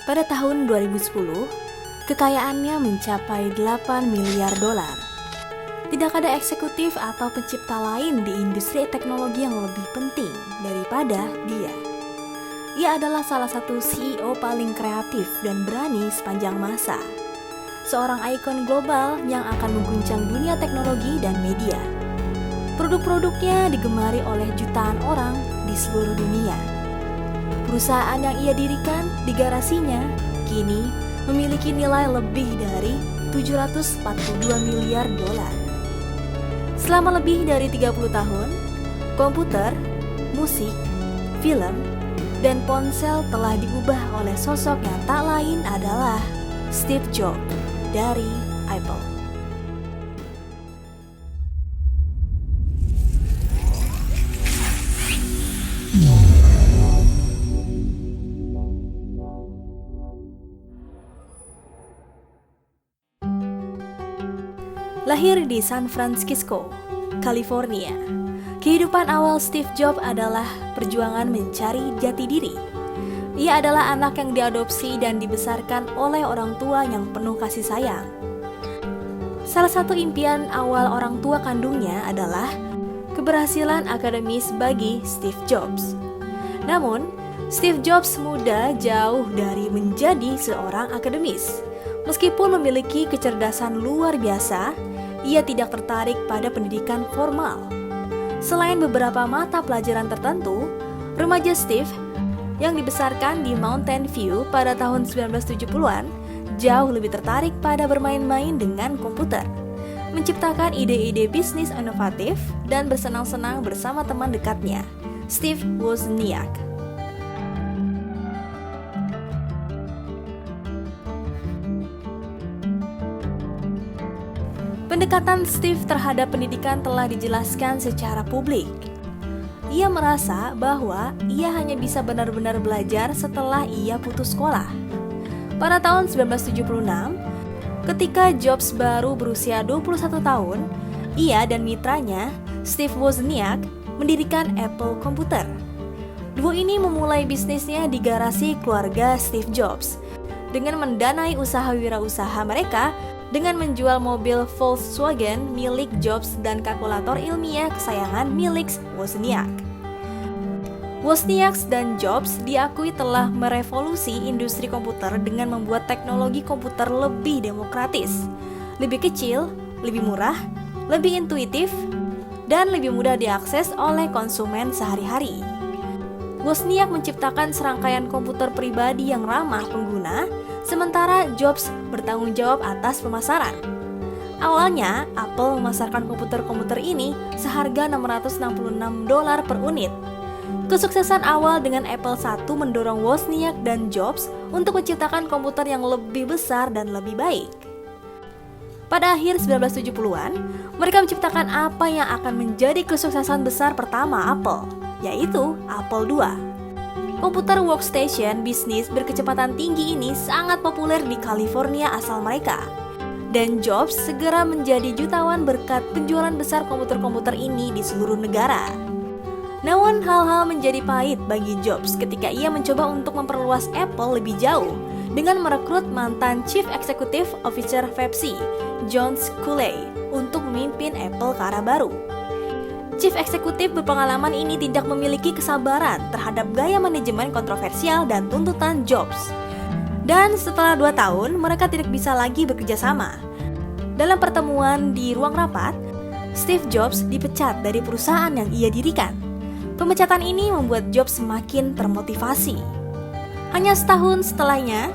Pada tahun 2010, kekayaannya mencapai 8 miliar dolar. Tidak ada eksekutif atau pencipta lain di industri teknologi yang lebih penting daripada dia. Ia adalah salah satu CEO paling kreatif dan berani sepanjang masa. Seorang ikon global yang akan mengguncang dunia teknologi dan media. Produk-produknya digemari oleh jutaan orang di seluruh dunia. Perusahaan yang ia dirikan di garasinya kini memiliki nilai lebih dari 742 miliar dolar. Selama lebih dari 30 tahun, komputer, musik, film, dan ponsel telah diubah oleh sosok yang tak lain adalah Steve Jobs dari Apple. Lahir di San Francisco, California, kehidupan awal Steve Jobs adalah perjuangan mencari jati diri. Ia adalah anak yang diadopsi dan dibesarkan oleh orang tua yang penuh kasih sayang. Salah satu impian awal orang tua kandungnya adalah keberhasilan akademis bagi Steve Jobs. Namun, Steve Jobs muda jauh dari menjadi seorang akademis. Meskipun memiliki kecerdasan luar biasa, ia tidak tertarik pada pendidikan formal. Selain beberapa mata pelajaran tertentu, remaja Steve yang dibesarkan di Mountain View pada tahun 1970-an jauh lebih tertarik pada bermain-main dengan komputer, menciptakan ide-ide bisnis inovatif, dan bersenang-senang bersama teman dekatnya, Steve Wozniak. Pendekatan Steve terhadap pendidikan telah dijelaskan secara publik. Ia merasa bahwa ia hanya bisa benar-benar belajar setelah ia putus sekolah. Pada tahun 1976, ketika Jobs baru berusia 21 tahun, ia dan mitranya, Steve Wozniak, mendirikan Apple Computer. Duo ini memulai bisnisnya di garasi keluarga Steve Jobs dengan mendanai usaha wirausaha mereka dengan menjual mobil Volkswagen milik Jobs dan kalkulator ilmiah kesayangan milik Wozniak. Wozniak dan Jobs diakui telah merevolusi industri komputer dengan membuat teknologi komputer lebih demokratis, lebih kecil, lebih murah, lebih intuitif, dan lebih mudah diakses oleh konsumen sehari-hari. Wozniak menciptakan serangkaian komputer pribadi yang ramah pengguna, sementara Jobs bertanggung jawab atas pemasaran. Awalnya, Apple memasarkan komputer-komputer ini seharga $666 per unit. Kesuksesan awal dengan Apple I mendorong Wozniak dan Jobs untuk menciptakan komputer yang lebih besar dan lebih baik. Pada akhir 1970-an, mereka menciptakan apa yang akan menjadi kesuksesan besar pertama Apple, yaitu Apple II. Komputer workstation bisnis berkecepatan tinggi ini sangat populer di California asal mereka. Dan Jobs segera menjadi jutawan berkat penjualan besar komputer-komputer ini di seluruh negara. Namun hal-hal menjadi pahit bagi Jobs ketika ia mencoba untuk memperluas Apple lebih jauh dengan merekrut mantan Chief Executive Officer Pepsi, John Sculley, untuk memimpin Apple ke arah baru. Chief Eksekutif berpengalaman ini tidak memiliki kesabaran terhadap gaya manajemen kontroversial dan tuntutan Jobs. Dan setelah 2 tahun, mereka tidak bisa lagi bekerja sama. Dalam pertemuan di ruang rapat, Steve Jobs dipecat dari perusahaan yang ia dirikan. Pemecatan ini membuat Jobs semakin termotivasi. Hanya setahun setelahnya,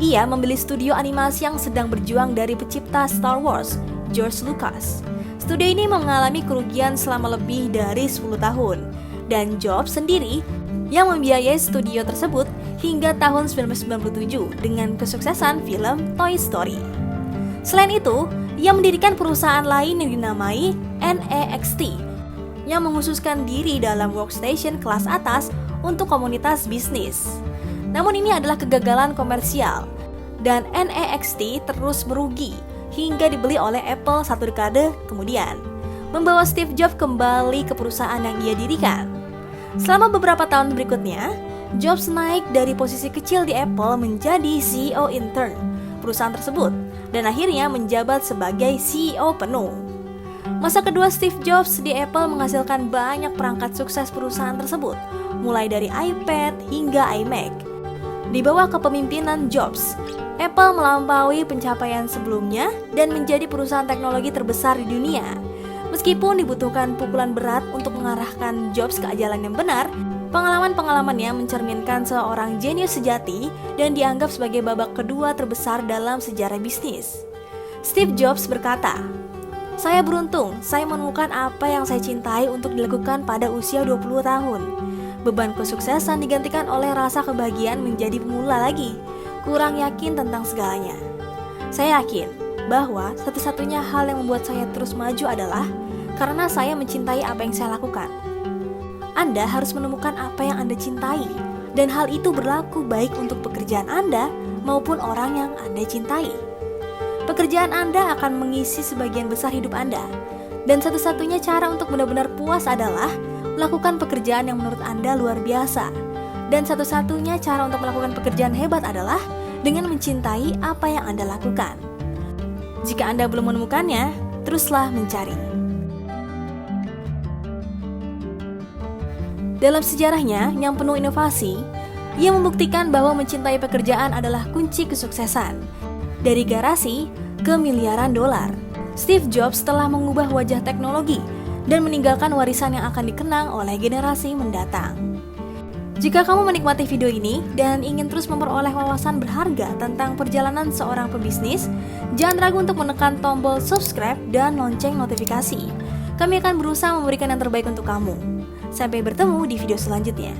ia membeli studio animasi yang sedang berjuang dari pencipta Star Wars, George Lucas. Studio ini mengalami kerugian selama lebih dari 10 tahun, dan Jobs sendiri yang membiayai studio tersebut hingga tahun 1997 dengan kesuksesan film Toy Story. Selain itu, ia mendirikan perusahaan lain yang dinamai NEXT, yang mengkhususkan diri dalam workstation kelas atas untuk komunitas bisnis. Namun ini adalah kegagalan komersial, dan NEXT terus merugi hingga dibeli oleh Apple 1 dekade kemudian, membawa Steve Jobs kembali ke perusahaan yang ia dirikan. Selama beberapa tahun berikutnya, Jobs naik dari posisi kecil di Apple menjadi CEO intern perusahaan tersebut dan akhirnya menjabat sebagai CEO penuh. Masa kedua Steve Jobs di Apple menghasilkan banyak perangkat sukses perusahaan tersebut, mulai dari iPad hingga iMac. Di bawah kepemimpinan Jobs, Apple melampaui pencapaian sebelumnya dan menjadi perusahaan teknologi terbesar di dunia. Meskipun dibutuhkan pukulan berat untuk mengarahkan Jobs ke jalan yang benar, pengalaman-pengalamannya mencerminkan seorang jenius sejati dan dianggap sebagai babak kedua terbesar dalam sejarah bisnis. Steve Jobs berkata, "Saya beruntung, saya menemukan apa yang saya cintai untuk dilakukan pada usia 20 tahun. Beban kesuksesan digantikan oleh rasa kebahagiaan menjadi pemula lagi, kurang yakin tentang segalanya. Saya yakin bahwa satu-satunya hal yang membuat saya terus maju adalah karena saya mencintai apa yang saya lakukan." Anda harus menemukan apa yang Anda cintai, dan hal itu berlaku baik untuk pekerjaan Anda maupun orang yang Anda cintai. Pekerjaan Anda akan mengisi sebagian besar hidup Anda, dan satu-satunya cara untuk benar-benar puas adalah melakukan pekerjaan yang menurut Anda luar biasa. Dan satu-satunya cara untuk melakukan pekerjaan hebat adalah dengan mencintai apa yang Anda lakukan. Jika Anda belum menemukannya, teruslah mencari. Dalam sejarahnya yang penuh inovasi, ia membuktikan bahwa mencintai pekerjaan adalah kunci kesuksesan. Dari garasi ke miliaran dolar, Steve Jobs telah mengubah wajah teknologi dan meninggalkan warisan yang akan dikenang oleh generasi mendatang. Jika kamu menikmati video ini dan ingin terus memperoleh wawasan berharga tentang perjalanan seorang pebisnis, jangan ragu untuk menekan tombol subscribe dan lonceng notifikasi. Kami akan berusaha memberikan yang terbaik untuk kamu. Sampai bertemu di video selanjutnya.